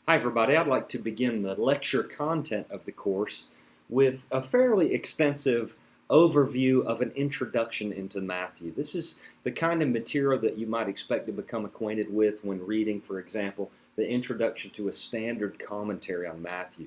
Hi everybody, I'd like to begin the lecture content of the course with a fairly extensive overview of an introduction into Matthew. This is the kind of material that you might expect to become acquainted with when reading, for example, the introduction to a standard commentary on Matthew.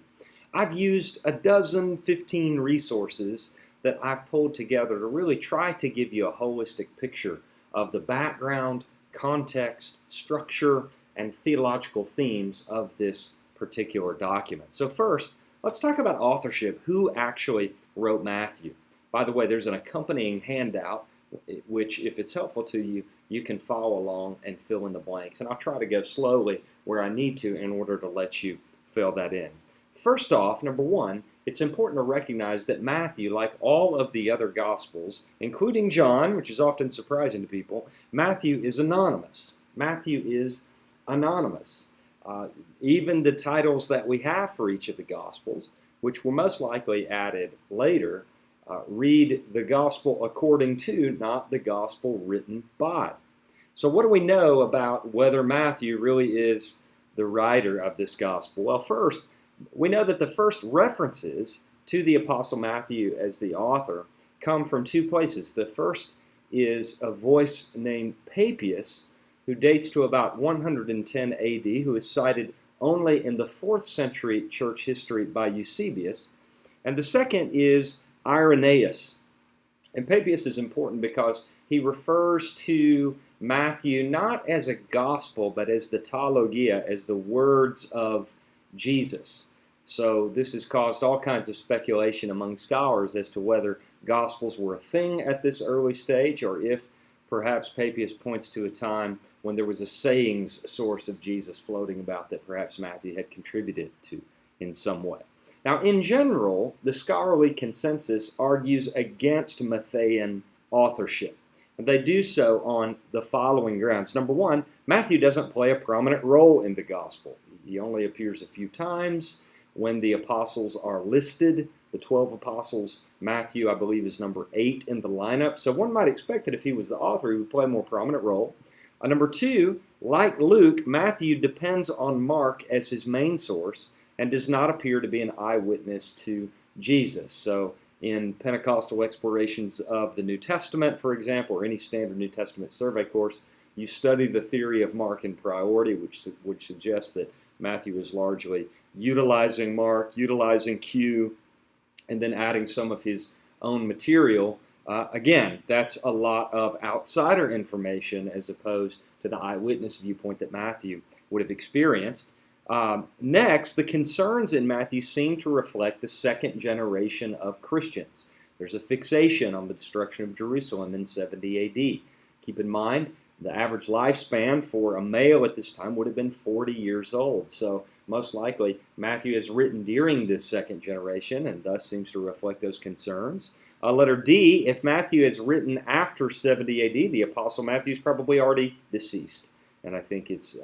I've used 15 resources that I've pulled together to really try to give you a holistic picture of the background, context, structure, and theological themes of this particular document. So first, let's talk about authorship. Who actually wrote Matthew? By the way, there's an accompanying handout, which if it's helpful to you, you can follow along and fill in the blanks. And I'll try to go slowly where I need to in order to let you fill that in. First off, number one, it's important to recognize that Matthew, like all of the other Gospels, including John, which is often surprising to people, Matthew is anonymous. Matthew is anonymous. Even the titles that we have for each of the Gospels, which were most likely added later, read the Gospel according to, not the Gospel written by. So what do we know about whether Matthew really is the writer of this Gospel? Well, first, we know that the first references to the Apostle Matthew as the author come from two places. The first is a voice named Papias, who dates to about 110 AD, who is cited only in the 4th century church history by Eusebius. And the second is Irenaeus. And Papias is important because he refers to Matthew not as a gospel, but as the teologia, as the words of Jesus. So this has caused all kinds of speculation among scholars as to whether gospels were a thing at this early stage, or if perhaps Papias points to a time when there was a sayings source of Jesus floating about that perhaps Matthew had contributed to in some way. Now, in general, the scholarly consensus argues against Matthean authorship. And they do so on the following grounds. Number one, Matthew doesn't play a prominent role in the gospel. He only appears a few times. When the apostles are listed, the 12 apostles, Matthew, I believe, is number 8 in the lineup. So one might expect that if he was the author, he would play a more prominent role. Number two, like Luke, Matthew depends on Mark as his main source and does not appear to be an eyewitness to Jesus. So in Pentecostal explorations of the New Testament, for example, or any standard New Testament survey course, you study the theory of Markan priority, which suggests that Matthew is largely utilizing Mark, utilizing Q, and then adding some of his own material. Again, that's a lot of outsider information as opposed to the eyewitness viewpoint that Matthew would have experienced. Next, the concerns in Matthew seem to reflect the second generation of Christians. There's a fixation on the destruction of Jerusalem in 70 AD. Keep in mind, the average lifespan for a male at this time would have been 40 years old. So most likely, Matthew is written during this second generation and thus seems to reflect those concerns. Letter D, if Matthew is written after 70 AD, the Apostle Matthew is probably already deceased. And I think it's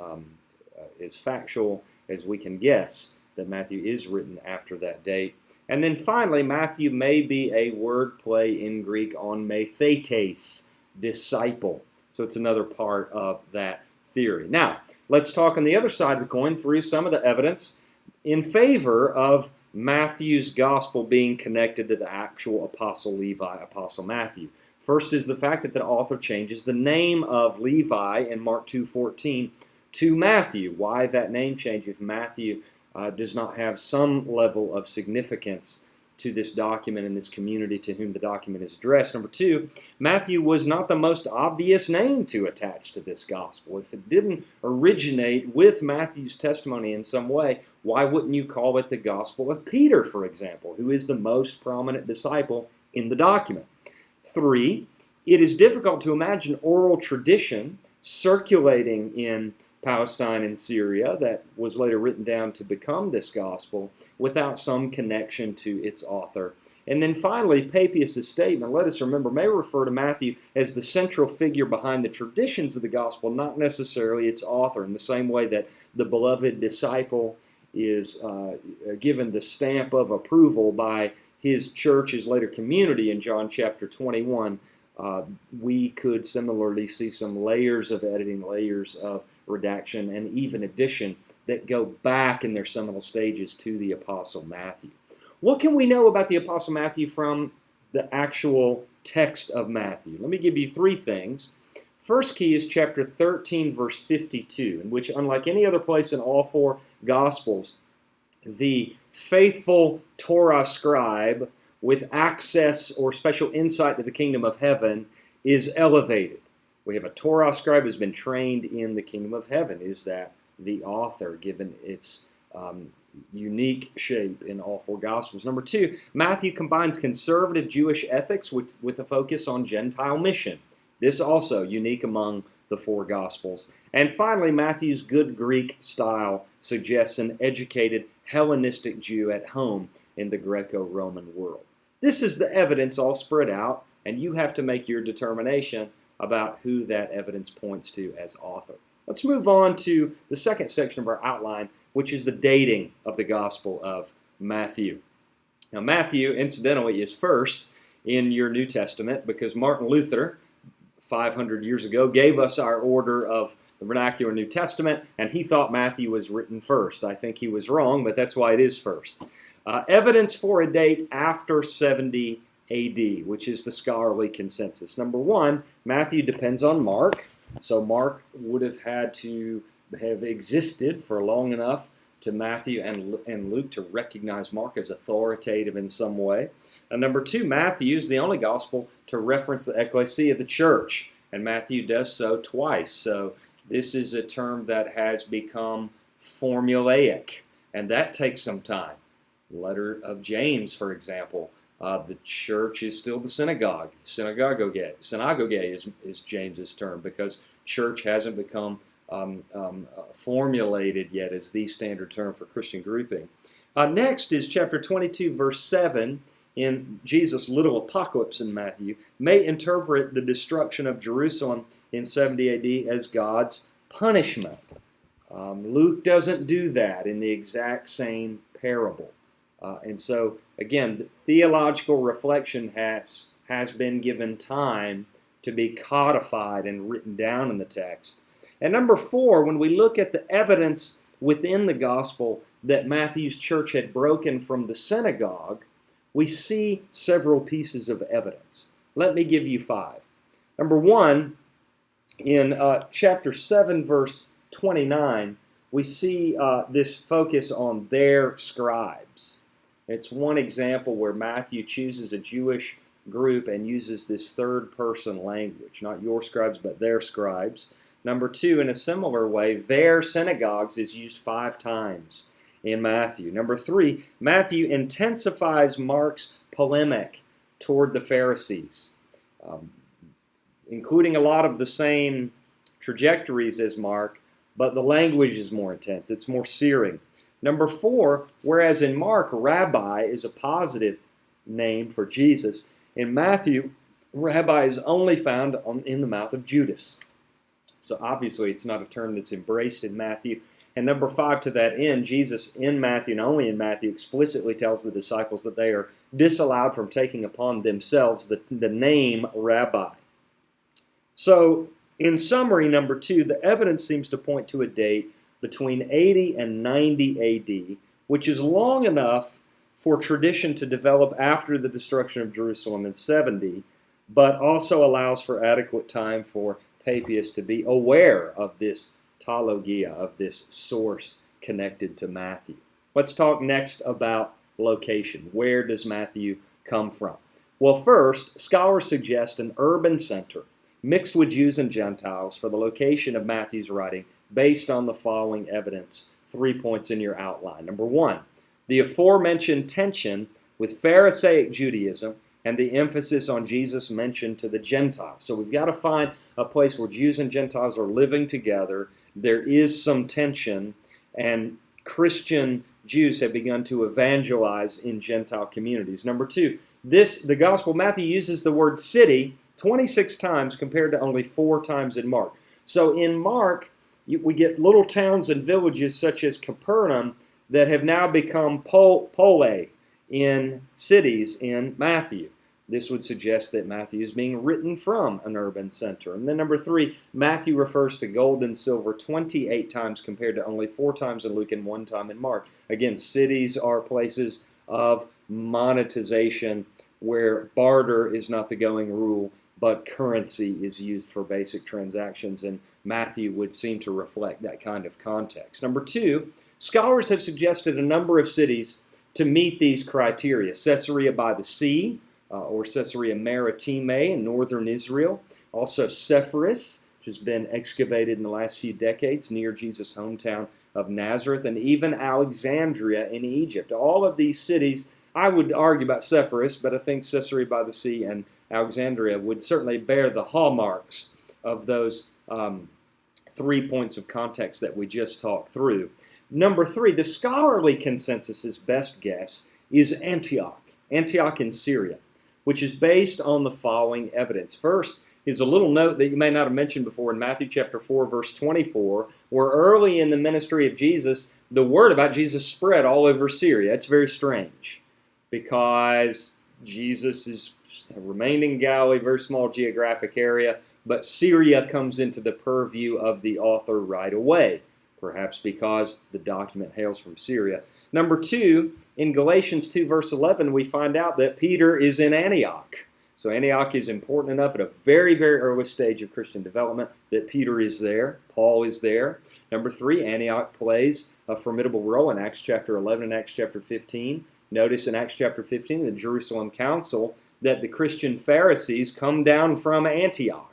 as factual as we can guess that Matthew is written after that date. And then finally, Matthew may be a word play in Greek on methetes, disciple. So it's another part of that theory. Now, let's talk on the other side of the coin through some of the evidence in favor of Matthew's gospel being connected to the actual Apostle Levi, Apostle Matthew. First is the fact that the author changes the name of Levi in Mark 2:14 to Matthew. Why that name change if Matthew does not have some level of significance to this document and this community to whom the document is addressed? Number two, Matthew was not the most obvious name to attach to this gospel. If it didn't originate with Matthew's testimony in some way, why wouldn't you call it the Gospel of Peter, for example, who is the most prominent disciple in the document? Three, it is difficult to imagine oral tradition circulating in Palestine and Syria that was later written down to become this gospel without some connection to its author. And then finally, Papias' statement, let us remember, may refer to Matthew as the central figure behind the traditions of the gospel, not necessarily its author, in the same way that the beloved disciple is given the stamp of approval by his church, his later community in John chapter 21. We could similarly see some layers of editing, layers of redaction, and even addition that go back in their seminal stages to the Apostle Matthew. What can we know about the Apostle Matthew from the actual text of Matthew? Let me give you three things. First key is chapter 13, verse 52, in which, unlike any other place in all four Gospels, the faithful Torah scribe with access or special insight to the kingdom of heaven is elevated. We have a Torah scribe who's been trained in the kingdom of heaven. Is that the author, given its unique shape in all four Gospels? Number two, Matthew combines conservative Jewish ethics with a focus on Gentile mission. This also unique among the four Gospels. And finally, Matthew's good Greek style suggests an educated Hellenistic Jew at home in the Greco-Roman world. This is the evidence all spread out, and you have to make your determination about who that evidence points to as author. Let's move on to the second section of our outline, which is the dating of the Gospel of Matthew. Now, Matthew, incidentally, is first in your New Testament because Martin Luther, 500 years ago, gave us our order of the vernacular New Testament, and he thought Matthew was written first. I think he was wrong, but that's why it is first. Evidence for a date after 70 A.D., which is the scholarly consensus. Number one, Matthew depends on Mark, so Mark would have had to have existed for long enough to Matthew and Luke to recognize Mark as authoritative in some way. And number two, Matthew is the only gospel to reference the ecclesia, the church, and Matthew does so twice. So this is a term that has become formulaic, and that takes some time. Letter of James, for example, the church is still the synagogue. Synagoge is James's term because church hasn't become formulated yet as the standard term for Christian grouping. Next is chapter 22, verse 7. In Jesus' little apocalypse in Matthew, may interpret the destruction of Jerusalem in 70 A.D. as God's punishment. Luke doesn't do that in the exact same parable. And so, again, the theological reflection has been given time to be codified and written down in the text. And number four, when we look at the evidence within the gospel that Matthew's church had broken from the synagogue, we see several pieces of evidence. Let me give you five. Number one, in chapter 7, verse 29, we see this focus on their scribes. It's one example where Matthew chooses a Jewish group and uses this third-person language, not your scribes, but their scribes. Number two, in a similar way, their synagogues is used 5 times in Matthew. Number three, Matthew intensifies Mark's polemic toward the Pharisees, including a lot of the same trajectories as Mark, but the language is more intense. It's more searing. Number four, whereas in Mark, rabbi is a positive name for Jesus, in Matthew, rabbi is only found in the mouth of Judas. So obviously it's not a term that's embraced in Matthew. And number five, to that end, Jesus in Matthew, and only in Matthew, explicitly tells the disciples that they are disallowed from taking upon themselves the name rabbi. So in summary, number two, the evidence seems to point to a date between 80 and 90 A.D., which is long enough for tradition to develop after the destruction of Jerusalem in 70, but also allows for adequate time for Papias to be aware of this teologia, of this source connected to Matthew. Let's talk next about location. Where does Matthew come from? Well, first, scholars suggest an urban center mixed with Jews and Gentiles for the location of Matthew's writing based on the following evidence. 3 points in your outline. Number one, the aforementioned tension with Pharisaic Judaism and the emphasis on Jesus mentioned to the Gentiles. So we've got to find a place where Jews and Gentiles are living together. There is some tension, and Christian Jews have begun to evangelize in Gentile communities. Number two, the Gospel Matthew uses the word city 26 times compared to only 4 times in Mark. So in Mark, we get little towns and villages such as Capernaum that have now become pole in cities in Matthew. This would suggest that Matthew is being written from an urban center. And then number 3, Matthew refers to gold and silver 28 times compared to only 4 times in Luke and 1 time in Mark. Again, cities are places of monetization where barter is not the going rule, but currency is used for basic transactions, and Matthew would seem to reflect that kind of context. Number 2, scholars have suggested a number of cities to meet these criteria. Caesarea by the sea, or Caesarea Maritime in northern Israel. Also Sepphoris, which has been excavated in the last few decades near Jesus' hometown of Nazareth, and even Alexandria in Egypt. All of these cities, I would argue about Sepphoris, but I think Caesarea by the sea and Alexandria would certainly bear the hallmarks of those 3 points of context that we just talked through. Number 3, the scholarly consensus's best guess is Antioch in Syria, which is based on the following evidence. First is a little note that you may not have mentioned before in Matthew chapter 4, verse 24, where early in the ministry of Jesus, the word about Jesus spread all over Syria. It's very strange because Jesus is remained in Galilee, very small geographic area, but Syria comes into the purview of the author right away, perhaps because the document hails from Syria. Number 2, in Galatians 2, verse 11, we find out that Peter is in Antioch. So Antioch is important enough at a very, very early stage of Christian development that Peter is there, Paul is there. Number 3, Antioch plays a formidable role in Acts chapter 11 and Acts chapter 15. Notice in Acts chapter 15, the Jerusalem Council, that the Christian Pharisees come down from Antioch.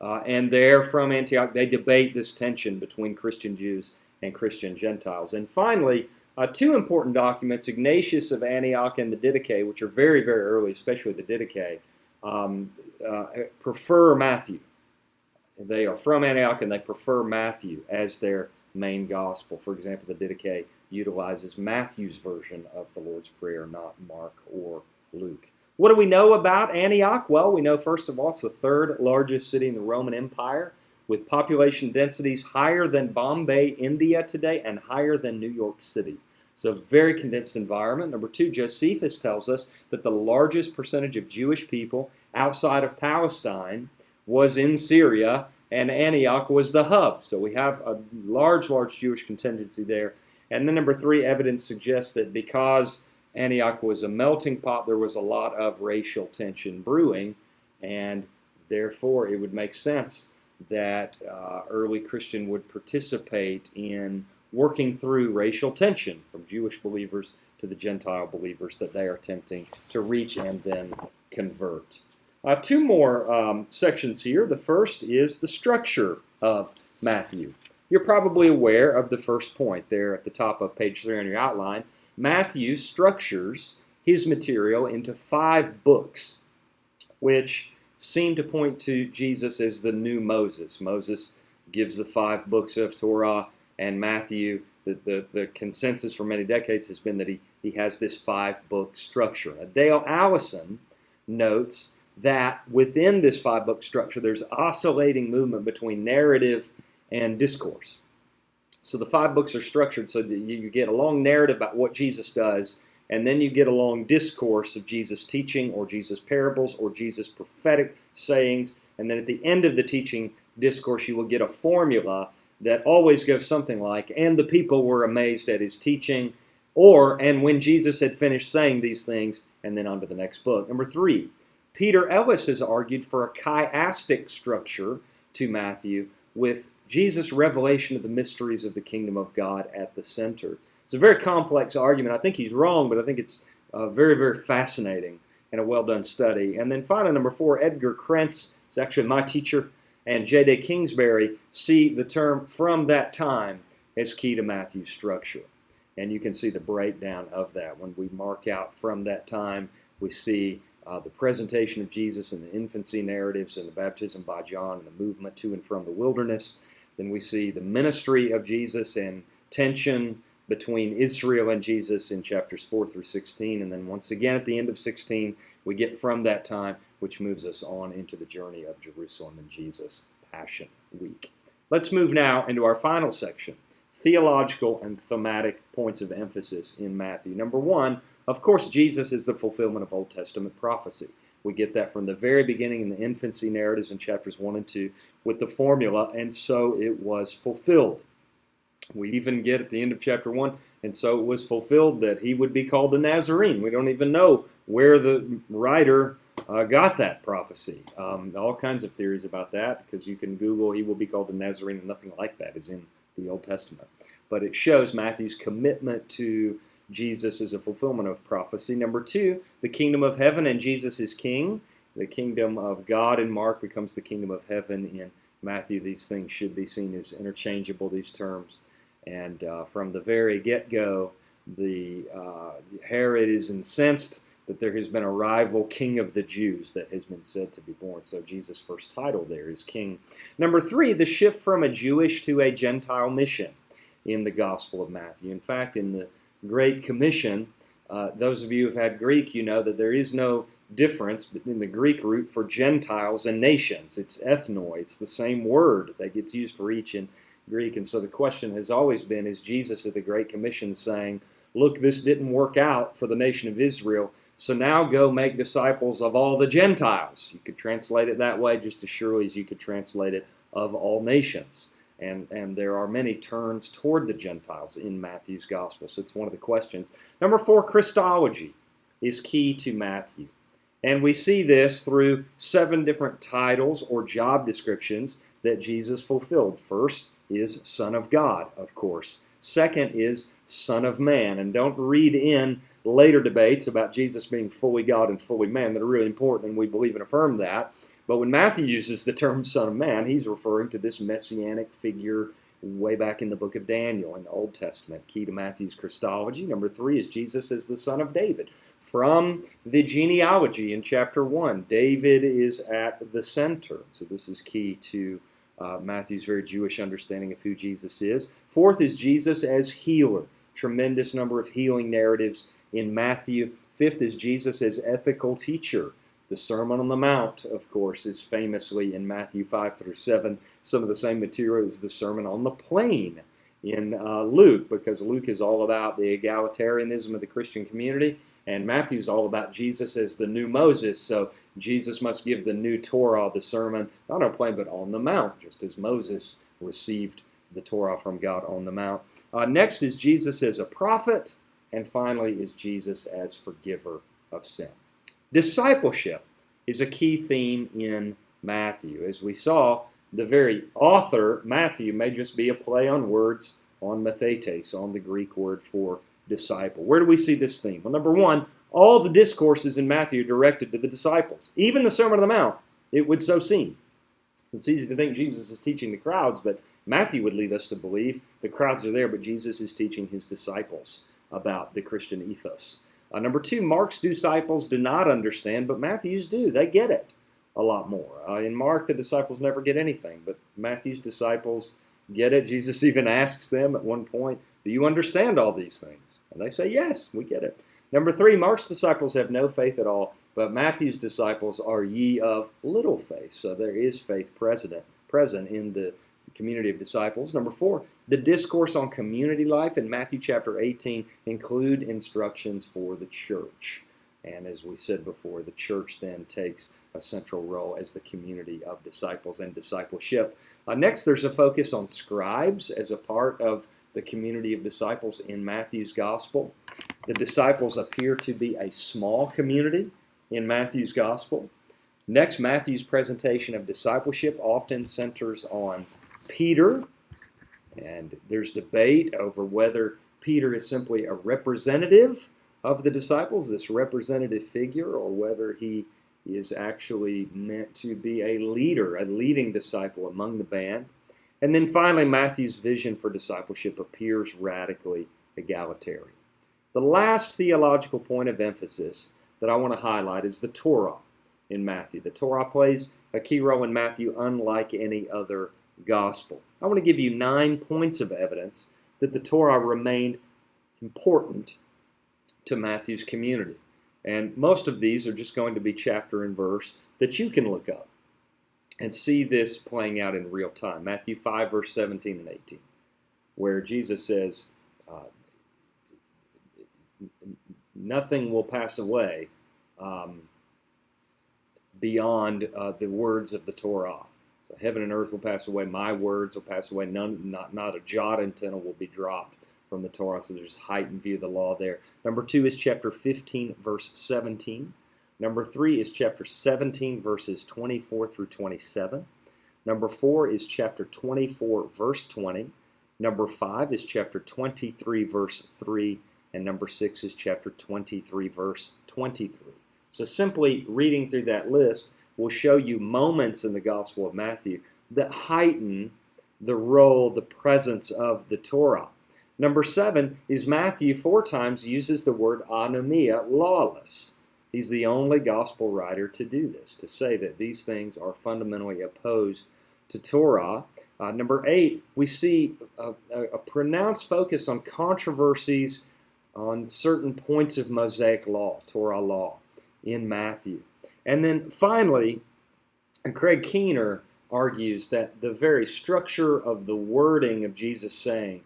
And there from Antioch, they debate this tension between Christian Jews and Christian Gentiles. And finally, 2 important documents, Ignatius of Antioch and the Didache, which are very, very early, especially the Didache, prefer Matthew. They are from Antioch and they prefer Matthew as their main gospel. For example, the Didache utilizes Matthew's version of the Lord's Prayer, not Mark or Luke. What do we know about Antioch? Well, we know first of all it's the 3rd largest city in the Roman Empire, with population densities higher than Bombay, India today, and higher than New York City. So a very condensed environment. Number 2, Josephus tells us that the largest percentage of Jewish people outside of Palestine was in Syria, and Antioch was the hub. So we have a large Jewish contingency there. And then number 3, evidence suggests that because Antioch was a melting pot, there was a lot of racial tension brewing, and therefore it would make sense that early Christian would participate in working through racial tension from Jewish believers to the Gentile believers that they are attempting to reach and then convert. 2 more sections here. The first is the structure of Matthew. You're probably aware of the first point there at the top of page 3 on your outline. Matthew structures his material into 5 books, which seem to point to Jesus as the new Moses. Moses gives the 5 books of Torah, and Matthew, the consensus for many decades has been that he has this 5-book structure. Now, Dale Allison notes that within this 5-book structure, there's oscillating movement between narrative and discourse. So the 5 books are structured so that you get a long narrative about what Jesus does, and then you get a long discourse of Jesus' teaching or Jesus' parables or Jesus' prophetic sayings, and then at the end of the teaching discourse you will get a formula that always goes something like, and the people were amazed at his teaching, or, and when Jesus had finished saying these things, and then on to the next book. Number 3, Peter Ellis has argued for a chiastic structure to Matthew with Jesus' revelation of the mysteries of the kingdom of God at the center. It's a very complex argument. I think he's wrong, but I think it's very, very fascinating and a well-done study. And then finally, number 4, Edgar Krentz is actually my teacher, and J.D. Kingsbury see the term "from that time" as key to Matthew's structure. And you can see the breakdown of that. When we mark out "from that time," we see the presentation of Jesus in the infancy narratives and the baptism by John and the movement to and from the wilderness. Then we see the ministry of Jesus and tension between Israel and Jesus in chapters 4 through 16. And then once again at the end of 16, we get "from that time," which moves us on into the journey of Jerusalem and Jesus' Passion Week. Let's move now into our final section, theological and thematic points of emphasis in Matthew. Number 1, Of course, Jesus is the fulfillment of Old Testament prophecy. We get that from the very beginning in the infancy narratives in chapters 1 and 2 with the formula, and so it was fulfilled. We even get at the end of chapter 1, and so it was fulfilled that he would be called a Nazarene. We don't even know where the writer got that prophecy. All kinds of theories about that, because you can Google, he will be called a Nazarene, and nothing like that is in the Old Testament. But it shows Matthew's commitment to Jesus as a fulfillment of prophecy. Number 2, the kingdom of heaven, and Jesus is king. The kingdom of God in Mark becomes the kingdom of heaven in Matthew. These things should be seen as interchangeable, these terms. And from the very get-go, Herod is incensed that there has been a rival king of the Jews that has been said to be born. So Jesus' first title there is king. Number 3, the shift from a Jewish to a Gentile mission in the Gospel of Matthew. In fact, in the Great Commission, those of you who have had Greek, you know that there is no difference in the Greek root for Gentiles and nations. It's ethnoi. It's the same word that gets used for each in Greek. And so the question has always been, is Jesus at the Great Commission saying, look, this didn't work out for the nation of Israel, so now go make disciples of all the Gentiles. You could translate it that way just as surely as you could translate it of all nations. And there are many turns toward the Gentiles in Matthew's gospel. So it's one of the questions. Number 4, Christology is key to Matthew. And we see this through 7 different titles or job descriptions that Jesus fulfilled. First is Son of God, of course. Second is Son of Man. And don't read in later debates about Jesus being fully God and fully man that are really important, and we believe and affirm that. But when Matthew uses the term Son of Man, he's referring to this messianic figure way back in the book of Daniel in the Old Testament. Key to Matthew's Christology. Number 3 is Jesus as the Son of David. From the genealogy in chapter 1, David is at the center. So this is key to Matthew's very Jewish understanding of who Jesus is. 4th is Jesus as healer. Tremendous number of healing narratives in Matthew. 5th is Jesus as ethical teacher. The Sermon on the Mount, of course, is famously in Matthew 5 through 7. Some of the same material as the Sermon on the Plain in Luke, because Luke is all about the egalitarianism of the Christian community, and Matthew's all about Jesus as the new Moses. So Jesus must give the new Torah, the sermon, not on a plain, but on the mount, just as Moses received the Torah from God on the mount. Next is Jesus as a prophet, and finally is Jesus as forgiver of sin. Discipleship is a key theme in Matthew. As we saw, the very author, Matthew, may just be a play on words on mathetes, on the Greek word for disciple. Where do we see this theme? Well, number 1, all the discourses in Matthew are directed to the disciples. Even the Sermon on the Mount, it would so seem. It's easy to think Jesus is teaching the crowds, but Matthew would lead us to believe the crowds are there, but Jesus is teaching his disciples about the Christian ethos. Number 2, Mark's disciples do not understand, but Matthew's do. They get it a lot more. In Mark, the disciples never get anything, but Matthew's disciples get it. Jesus even asks them at one point, do you understand all these things? And they say, yes, we get it. Number 3, Mark's disciples have no faith at all, but Matthew's disciples are ye of little faith. So there is faith present in the community of disciples. Number 4, the discourse on community life in Matthew chapter 18 include instructions for the church. And as we said before, the church then takes a central role as the community of disciples and discipleship. Next, there's a focus on scribes as a part of the community of disciples in Matthew's gospel. The disciples appear to be a small community in Matthew's gospel. Next, Matthew's presentation of discipleship often centers on Peter, and there's debate over whether Peter is simply a representative of the disciples, this representative figure, or whether he is actually meant to be a leader, a leading disciple among the band. And then finally, Matthew's vision for discipleship appears radically egalitarian. The last theological point of emphasis that I want to highlight is the Torah in Matthew. The Torah plays a key role in Matthew unlike any other gospel. I want to give you 9 points of evidence that the Torah remained important to Matthew's community. And most of these are just going to be chapter and verse that you can look up and see this playing out in real time. Matthew 5, verse 17 and 18, where Jesus says, nothing will pass away beyond the words of the Torah. So heaven and earth will pass away. My words will pass away. Not a jot and tittle will be dropped from the Torah. So there's heightened view of the law there. Number 2 is chapter 15, verse 17. Number 3 is chapter 17, verses 24 through 27. Number 4 is chapter 24, verse 20. Number 5 is chapter 23, verse 3. And number 6 is chapter 23, verse 23. So simply reading through that list will show you moments in the Gospel of Matthew that heighten the role, the presence of the Torah. Number 7 is Matthew 4 times uses the word anomia, lawless. He's the only Gospel writer to do this, to say that these things are fundamentally opposed to Torah. Number 8, we see a pronounced focus on controversies on certain points of Mosaic law, Torah law, in Matthew. And then finally, Craig Keener argues that the very structure of the wording of Jesus saying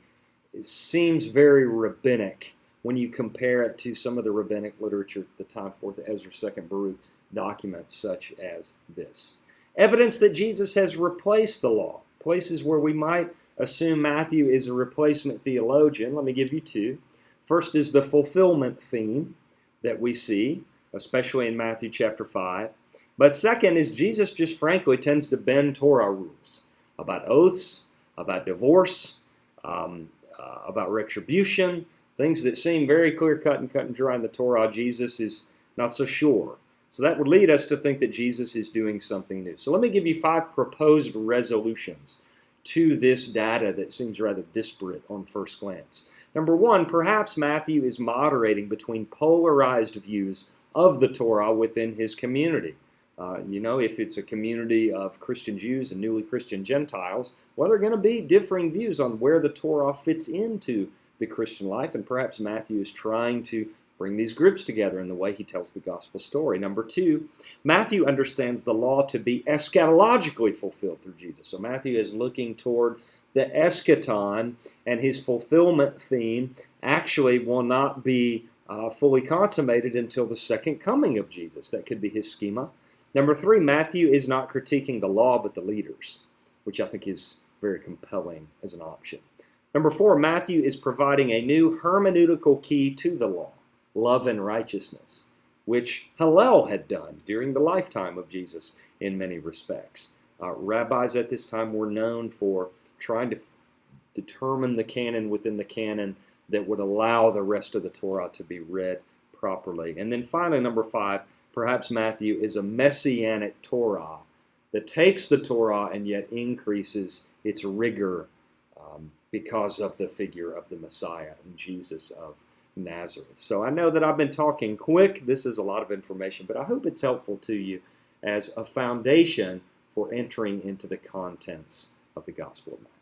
seems very rabbinic when you compare it to some of the rabbinic literature at the time, 4th Ezra, 2nd Baruch documents such as this. Evidence that Jesus has replaced the law. Places where we might assume Matthew is a replacement theologian. Let me give you 2. First is the fulfillment theme that we see, especially in Matthew chapter 5. But second is Jesus just frankly tends to bend Torah rules about oaths, about divorce, about retribution, things that seem very clear-cut and cut and dry in the Torah. Jesus is not so sure. So that would lead us to think that Jesus is doing something new. So let me give you 5 proposed resolutions to this data that seems rather disparate on first glance. Number 1, perhaps Matthew is moderating between polarized views of the Torah within his community. If it's a community of Christian Jews and newly Christian Gentiles, well, there are going to be differing views on where the Torah fits into the Christian life, and perhaps Matthew is trying to bring these groups together in the way he tells the gospel story. Number 2, Matthew understands the law to be eschatologically fulfilled through Jesus. So Matthew is looking toward the eschaton, and his fulfillment theme actually will not be fully consummated until the second coming of Jesus. That could be his schema. Number 3, Matthew is not critiquing the law but the leaders, which I think is very compelling as an option. Number 4, Matthew is providing a new hermeneutical key to the law, love and righteousness, which Hillel had done during the lifetime of Jesus in many respects. Rabbis at this time were known for trying to determine the canon within the canon that would allow the rest of the Torah to be read properly. And then finally, number 5, perhaps Matthew is a messianic Torah that takes the Torah and yet increases its rigor because of the figure of the Messiah and Jesus of Nazareth. So I know that I've been talking quick. This is a lot of information, but I hope it's helpful to you as a foundation for entering into the contents of the Gospel of Matthew.